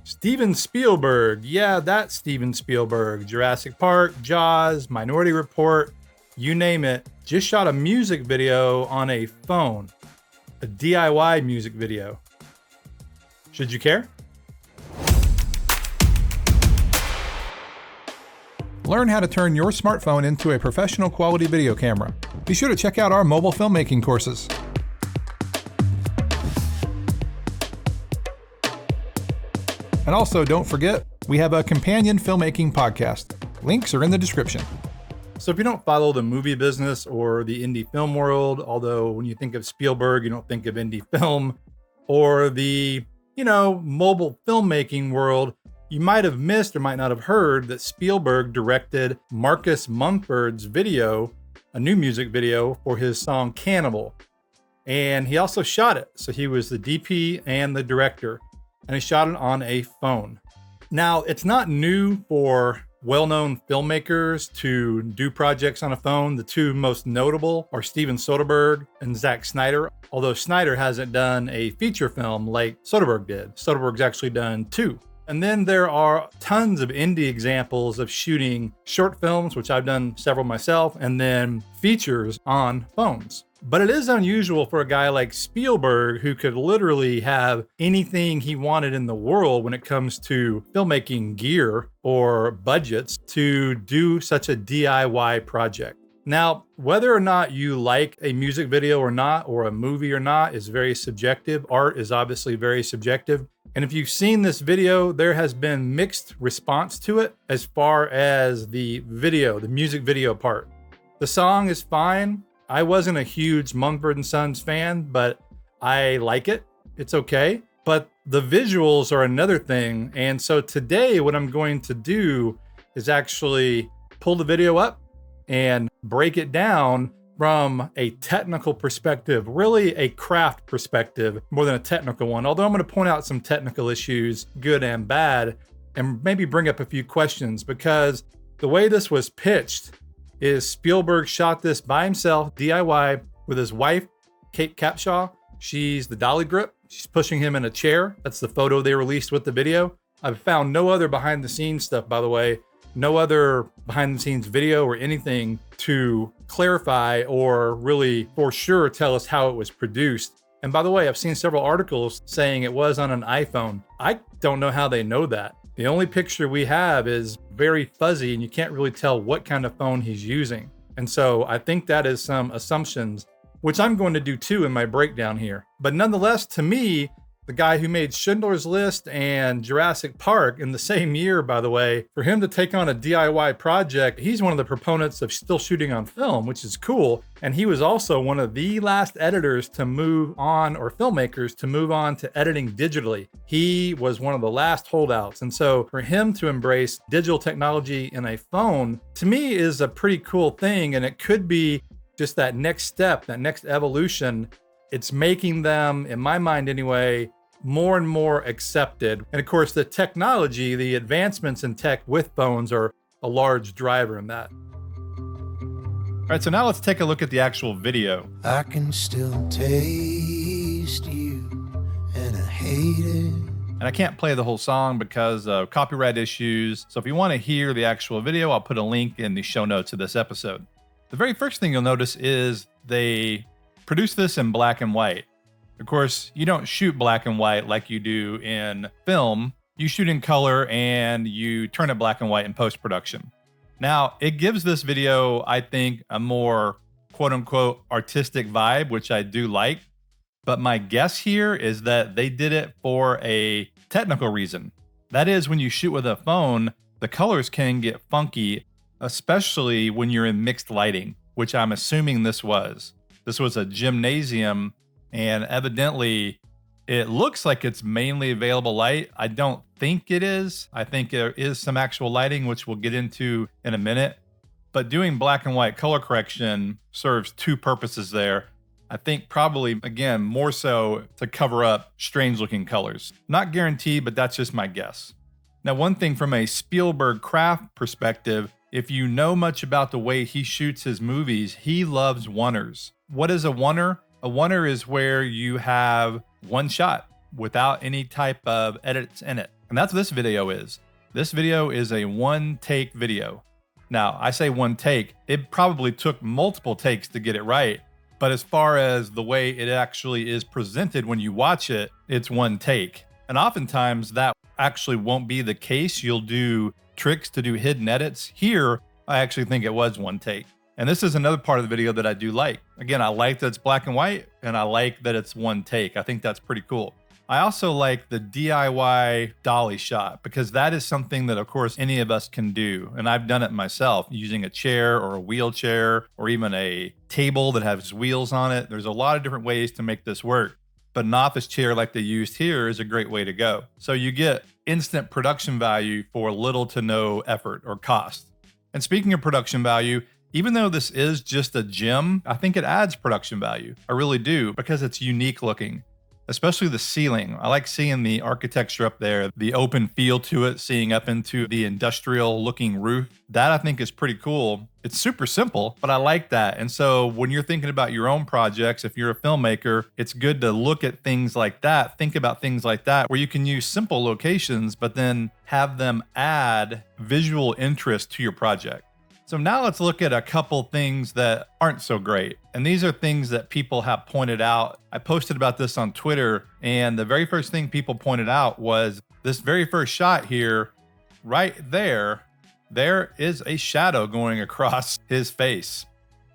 Steven Spielberg. Yeah, that's Steven Spielberg. Jurassic Park, Jaws, Minority Report, you name it. Just shot a music video on a phone. A DIY music video. Should you care? Learn how to turn your smartphone into a professional quality video camera. Be sure to check out our mobile filmmaking courses. And also, don't forget, we have a companion filmmaking podcast. Links are in the description. So if you don't follow the movie business or the indie film world, although when you think of Spielberg, you don't think of indie film, or the, mobile filmmaking world, you might have missed or might not have heard that Spielberg directed Marcus Mumford's video, a new music video for his song Cannibal. And he also shot it. So he was the DP and the director, and he shot it on a phone. Now, it's not new for well-known filmmakers to do projects on a phone. The two most notable are Steven Soderbergh and Zack Snyder, although Snyder hasn't done a feature film like Soderbergh did. Soderbergh's actually done 2. And then there are tons of indie examples of shooting short films, which I've done several myself, and then features on phones. But it is unusual for a guy like Spielberg, who could literally have anything he wanted in the world when it comes to filmmaking gear or budgets, to do such a DIY project. Now, whether or not you like a music video or not, or a movie or not, is very subjective. Art is obviously very subjective. And if you've seen this video, there has been mixed response to it as far as the video, the music video part. The song is fine. I wasn't a huge Mumford & Sons fan, but I like it. It's okay. But the visuals are another thing. And so today what I'm going to do is actually pull the video up and break it down from a technical perspective, really a craft perspective more than a technical one. Although I'm going to point out some technical issues, good and bad, and maybe bring up a few questions, because the way this was pitched is Spielberg shot this by himself, DIY, with his wife, Kate Capshaw. She's the dolly grip. She's pushing him in a chair. That's the photo they released with the video. I've found no other behind the scenes stuff, by the way, no other behind the scenes video or anything to clarify or really for sure tell us how it was produced. And by the way, I've seen several articles saying it was on an iPhone. I don't know how they know that. The only picture we have is very fuzzy and you can't really tell what kind of phone he's using. And so I think that is some assumptions, which I'm going to do too in my breakdown here. But nonetheless, to me, the guy who made Schindler's List and Jurassic Park in the same year, by the way, for him to take on a DIY project, he's one of the proponents of still shooting on film, which is cool. And he was also one of the last editors to move on, or filmmakers to move on to editing digitally. He was one of the last holdouts. And so for him to embrace digital technology in a phone, to me, is a pretty cool thing. And it could be just that next step, that next evolution. It's making them, in my mind anyway, more and more accepted. And of course, the technology, the advancements in tech with phones are a large driver in that. All right, so now let's take a look at the actual video. I can still taste you, and I hate it. And I can't play the whole song because of copyright issues. So if you want to hear the actual video, I'll put a link in the show notes of this episode. The very first thing you'll notice is they produce this in black and white. Of course, you don't shoot black and white like you do in film. You shoot in color and you turn it black and white in post-production. Now, it gives this video, I think, a more quote-unquote artistic vibe, which I do like. But my guess here is that they did it for a technical reason. That is, when you shoot with a phone, the colors can get funky, especially when you're in mixed lighting, which I'm assuming this was. This was a gymnasium, and evidently it looks like it's mainly available light. I don't think it is. I think there is some actual lighting, which we'll get into in a minute. But doing black and white color correction serves two purposes there. I think probably, again, more so to cover up strange looking colors. Not guaranteed, but that's just my guess. Now, one thing from a Spielberg craft perspective, if you know much about the way he shoots his movies, he loves oneers. What is a oneer? A oneer is where you have one shot. without any type of edits in it. And that's what this video is. This video is a one take video. Now, I say one take, it probably took multiple takes to get it right. But as far as the way it actually is presented when you watch it, it's one take. And oftentimes that actually won't be the case. You'll do tricks to do hidden edits. Here, I actually think it was one take. And this is another part of the video that I do like. Again, I like that it's black and white, and I like that it's one take. I think that's pretty cool. I also like the DIY dolly shot because that is something that, of course, any of us can do. And I've done it myself using a chair or a wheelchair or even a table that has wheels on it. There's a lot of different ways to make this work. But an office chair like they used here is a great way to go. So you get instant production value for little to no effort or cost. And speaking of production value, even though this is just a gym, I think it adds production value. I really do, because it's unique looking, especially the ceiling. I like seeing the architecture up there, the open feel to it, seeing up into the industrial looking roof. That I think is pretty cool. It's super simple, but I like that. And so when you're thinking about your own projects, if you're a filmmaker, it's good to look at things like that, think about things like that, where you can use simple locations, but then have them add visual interest to your project. So now let's look at a couple things that aren't so great. And these are things that people have pointed out. I posted about this on Twitter, and the very first thing people pointed out was this very first shot here, right there. There is a shadow going across his face.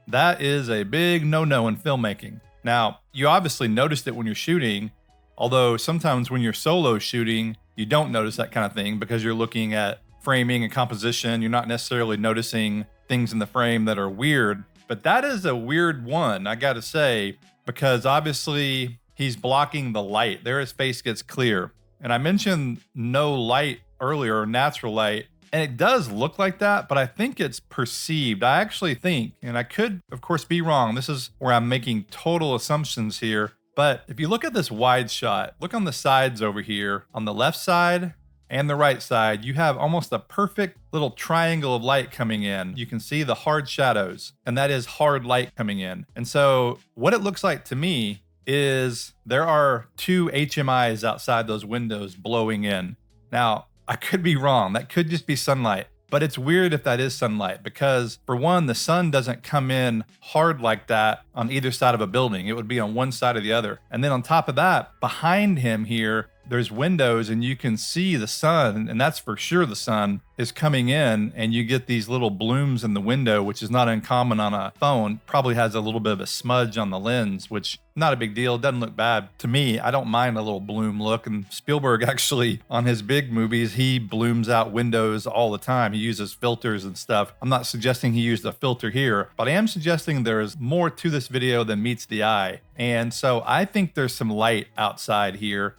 That is a big no-no in filmmaking. Now, you obviously noticed it when you're shooting, although sometimes when you're solo shooting, you don't notice that kind of thing because you're looking at framing and composition. You're not necessarily noticing things in the frame that are weird, but that is a weird one, I gotta say, because obviously he's blocking the light. There his face gets clear. And I mentioned no light earlier, natural light, and it does look like that, but I think it's perceived. I actually think, and I could, of course, be wrong. This is where I'm making total assumptions here. But if you look at this wide shot, look on the sides over here, on the left side and the right side, you have almost a perfect little triangle of light coming in. You can see the hard shadows, and that is hard light coming in. And so what it looks like to me is there are two HMIs outside those windows blowing in. Now, I could be wrong. That could just be sunlight. But it's weird if that is sunlight because, for one, the sun doesn't come in hard like that on either side of a building. It would be on one side or the other. And then on top of that, behind him here, there's windows and you can see the sun, and that's for sure the sun is coming in, and you get these little blooms in the window, which is not uncommon on a phone. Probably has a little bit of a smudge on the lens, which not a big deal. It doesn't look bad to me. I don't mind a little bloom look. And Spielberg actually, on his big movies, he blooms out windows all the time. He uses filters and stuff. I'm not suggesting he used a filter here, but I am suggesting there's more to this video than meets the eye. And so I think there's some light outside here.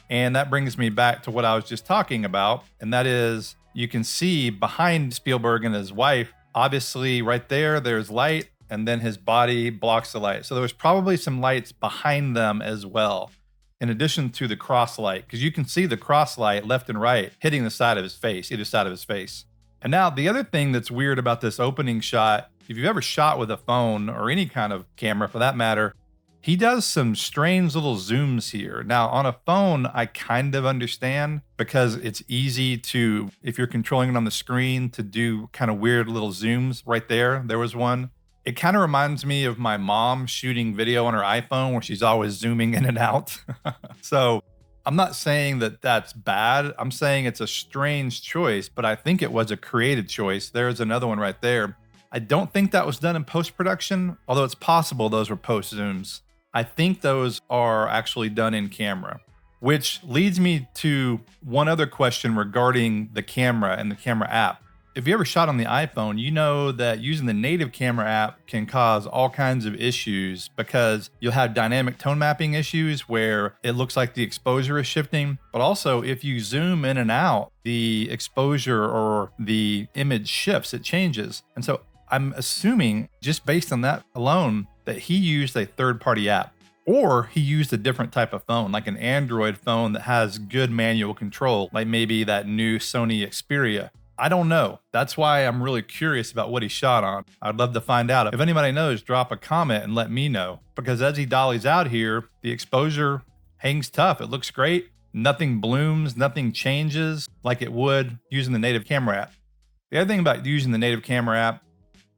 And that brings me back to what I was just talking about. And that is, you can see behind Spielberg and his wife, obviously right there, there's light, and then his body blocks the light. So there was probably some lights behind them as well, in addition to the cross light, because you can see the cross light left and right hitting the side of his face, either side of his face. And now the other thing that's weird about this opening shot, if you've ever shot with a phone or any kind of camera for that matter, he does some strange little zooms here. Now, on a phone, I kind of understand because it's easy to, if you're controlling it on the screen, to do kind of weird little zooms right there. There was one. It kind of reminds me of my mom shooting video on her iPhone where she's always zooming in and out. So I'm not saying that that's bad. I'm saying it's a strange choice, but I think it was a creative choice. There's another one right there. I don't think that was done in post-production, although it's possible those were post zooms. I think those are actually done in camera, which leads me to one other question regarding the camera and the camera app. If you ever shot on the iPhone, you know that using the native camera app can cause all kinds of issues because you'll have dynamic tone mapping issues where it looks like the exposure is shifting. But also, if you zoom in and out, the exposure or the image shifts, it changes. And so I'm assuming, just based on that alone, that he used a third-party app, or he used a different type of phone, like an Android phone that has good manual control, like maybe that new Sony Xperia. I don't know. That's why I'm really curious about what he shot on. I'd love to find out. If anybody knows, drop a comment and let me know. Because as he dollies out here, the exposure hangs tough. It looks great. Nothing blooms, nothing changes like it would using the native camera app. The other thing about using the native camera app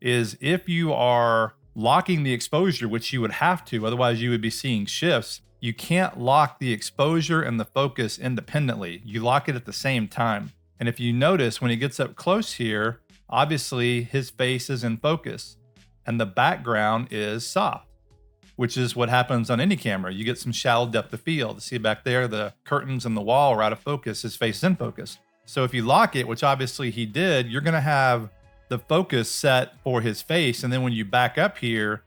is if you are locking the exposure, which you would have to, otherwise you would be seeing shifts, you can't lock the exposure and the focus independently. You lock it at the same time. And if you notice when he gets up close here, obviously his face is in focus and the background is soft, which is what happens on any camera. You get some shallow depth of field. See back there, the curtains and the wall are out of focus, his face is in focus. So if you lock it, which obviously he did, you're gonna have the focus set for his face. And then when you back up here,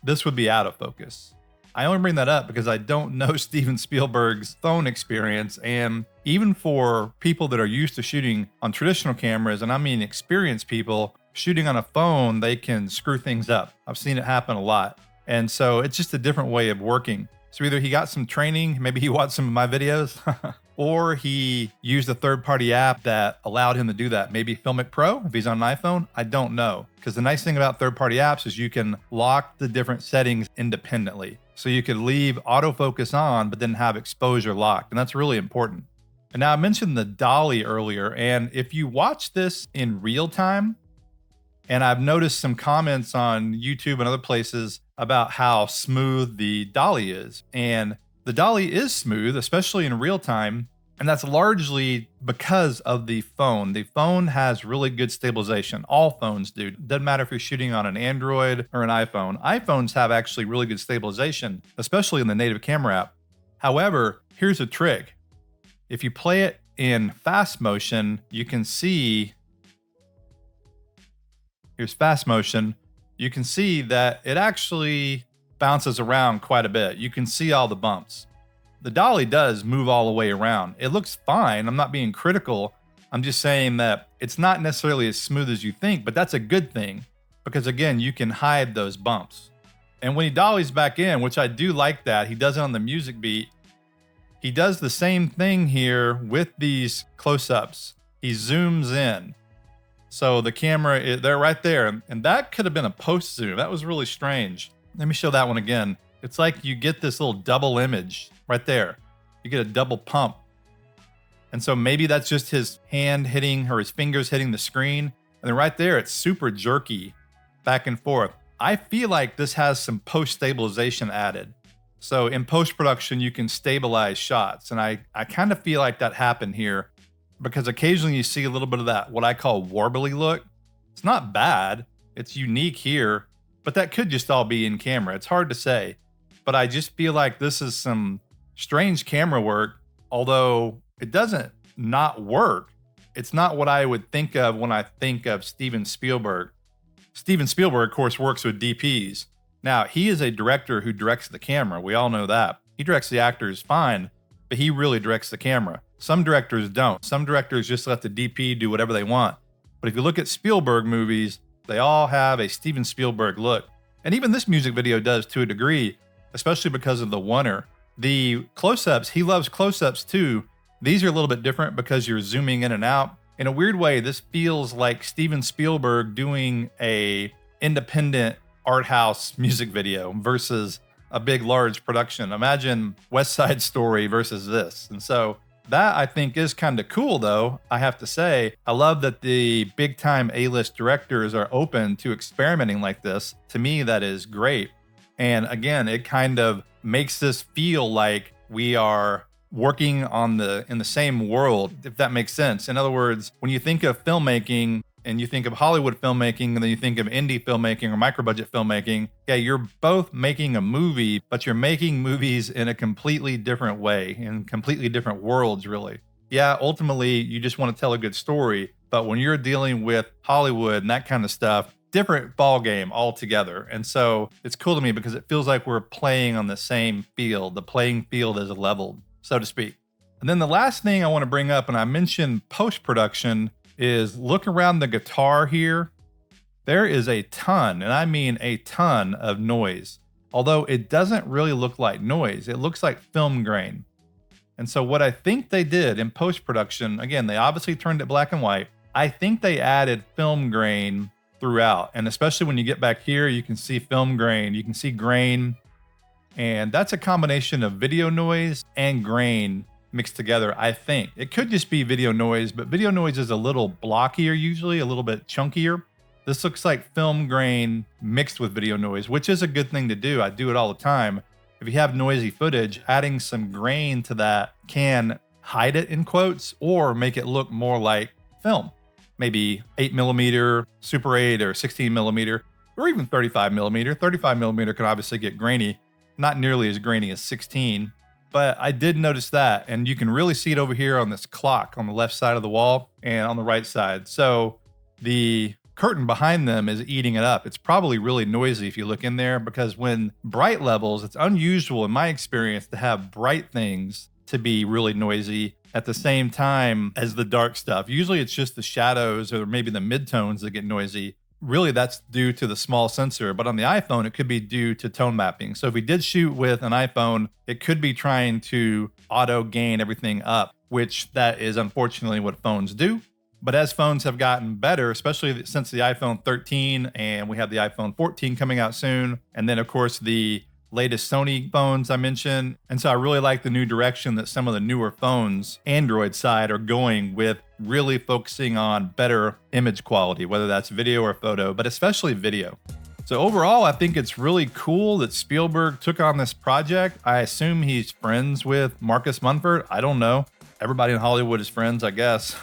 this would be out of focus. I only bring that up because I don't know Steven Spielberg's phone experience. And even for people that are used to shooting on traditional cameras, and I mean experienced people, shooting on a phone, they can screw things up. I've seen it happen a lot. And so it's just a different way of working. So either he got some training, maybe he watched some of my videos, or he used a third-party app that allowed him to do that. Maybe FiLMiC Pro, if he's on an iPhone, I don't know. Because the nice thing about third-party apps is you can lock the different settings independently. So you could leave autofocus on, but then have exposure locked. And that's really important. And now I mentioned the dolly earlier. And if you watch this in real time, and I've noticed some comments on YouTube and other places about how smooth the dolly is. And the dolly is smooth, especially in real time. And that's largely because of the phone. The phone has really good stabilization. All phones do. Doesn't matter if you're shooting on an Android or an iPhone. iPhones have actually really good stabilization, especially in the native camera app. However, here's a trick. If you play it in fast motion, you can see, here's fast motion. You can see that it actually bounces around quite a bit. You can see all the bumps. The dolly does move all the way around. It looks fine. I'm not being critical. I'm just saying that it's not necessarily as smooth as you think, but that's a good thing because again, you can hide those bumps. And when he dollies back in, which I do like that, he does it on the music beat. He does the same thing here with these close-ups. He zooms in. So the camera, they're right there. And that could have been a post zoom. That was really strange. Let me show that one again. It's like you get this little double image right there. You get a double pump. And so maybe that's just his hand hitting or his fingers hitting the screen. And then right there, it's super jerky back and forth. I feel like this has some post stabilization added. So in post production, you can stabilize shots. And I kind of feel like that happened here because occasionally you see a little bit of that, what I call warbly look. It's not bad. It's unique here, but that could just all be in camera. It's hard to say, but I just feel like this is some strange camera work, although it doesn't not work. It's not what I would think of when I think of Steven Spielberg. Steven Spielberg, of course, works with DPs. Now, he is a director who directs the camera. We all know that. He directs the actors fine, but he really directs the camera. Some directors don't. Some directors just let the DP do whatever they want. But if you look at Spielberg movies, they all have a Steven Spielberg look. And even this music video does to a degree, especially because of the oneer. The close-ups, he loves close-ups too. These are a little bit different because you're zooming in and out. In a weird way, this feels like Steven Spielberg doing a independent art house music video versus a big, large production. Imagine West Side Story versus this. And so that I think is kind of cool though, I have to say. I love that the big time A-list directors are open to experimenting like this. To me, that is great. And again, it kind of makes this feel like we are working in the same world, if that makes sense. In other words, when you think of filmmaking and you think of Hollywood filmmaking and then you think of indie filmmaking or micro-budget filmmaking, yeah, you're both making a movie, but you're making movies in a completely different way, in completely different worlds, really. Yeah, ultimately, you just want to tell a good story, but when you're dealing with Hollywood and that kind of stuff, different ball game altogether. And so it's cool to me because it feels like we're playing on the same field. The playing field is leveled, so to speak. And then the last thing I want to bring up, and I mentioned post-production, is look around the guitar here. There is a ton, and I mean a ton of noise. Although it doesn't really look like noise. It looks like film grain. And so what I think they did in post-production, again, they obviously turned it black and white. I think they added film grain throughout. And especially when you get back here, you can see film grain. You can see grain And that's a combination of video noise and grain mixed together, I think. It could just be video noise, but video noise is a little blockier usually, a little bit chunkier. This looks like film grain mixed with video noise, which is a good thing to do. I do it all the time. If you have noisy footage, adding some grain to that can hide it in quotes or make it look more like film. Maybe 8mm, Super 8 or 16mm, or even 35mm. 35mm can obviously get grainy, not nearly as grainy as 16. But I did notice that, and you can really see it over here on this clock on the left side of the wall and on the right side. So the curtain behind them is eating it up. It's probably really noisy if you look in there, because when bright levels, it's unusual in my experience to have bright things to be really noisy at the same time as the dark stuff. Usually it's just the shadows or maybe the midtones that get noisy. Really, that's due to the small sensor, but on the iPhone, it could be due to tone mapping. So if we did shoot with an iPhone, it could be trying to auto gain everything up, which that is unfortunately what phones do. But as phones have gotten better, especially since the iPhone 13 and we have the iPhone 14 coming out soon, and then of course the latest Sony phones I mentioned. And so I really like the new direction that some of the newer phones, Android side, are going with, really focusing on better image quality, whether that's video or photo, but especially video. So overall, I think it's really cool that Spielberg took on this project. I assume he's friends with Marcus Mumford. I don't know. Everybody in Hollywood is friends, I guess.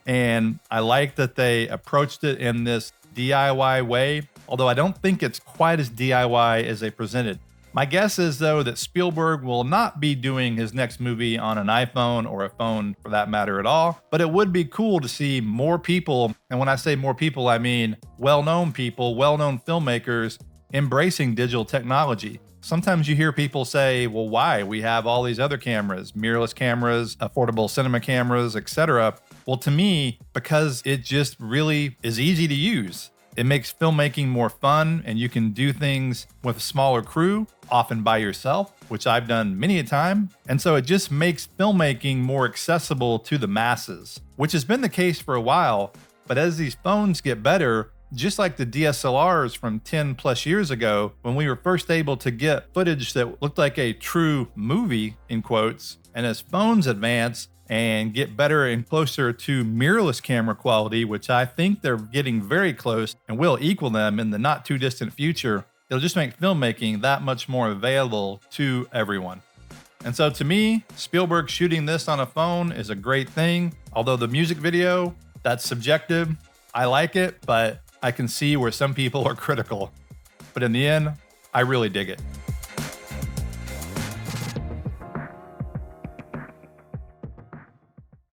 And I like that they approached it in this DIY way, although I don't think it's quite as DIY as they presented. My guess is, though, that Spielberg will not be doing his next movie on an iPhone or a phone for that matter at all, but it would be cool to see more people, and when I say more people, I mean well-known people, well-known filmmakers embracing digital technology. Sometimes you hear people say, well, why? We have all these other cameras, mirrorless cameras, affordable cinema cameras, etc. Well, to me, because it just really is easy to use. It makes filmmaking more fun, and you can do things with a smaller crew, often by yourself, which I've done many a time. And so it just makes filmmaking more accessible to the masses, which has been the case for a while. But as these phones get better, just like the DSLRs from 10 plus years ago, when we were first able to get footage that looked like a true movie, in quotes, and as phones advance and get better and closer to mirrorless camera quality, which I think they're getting very close and will equal them in the not too distant future, it'll just make filmmaking that much more available to everyone. And so to me, Spielberg shooting this on a phone is a great thing. Although the music video, that's subjective. I like it, but I can see where some people are critical. But in the end, I really dig it.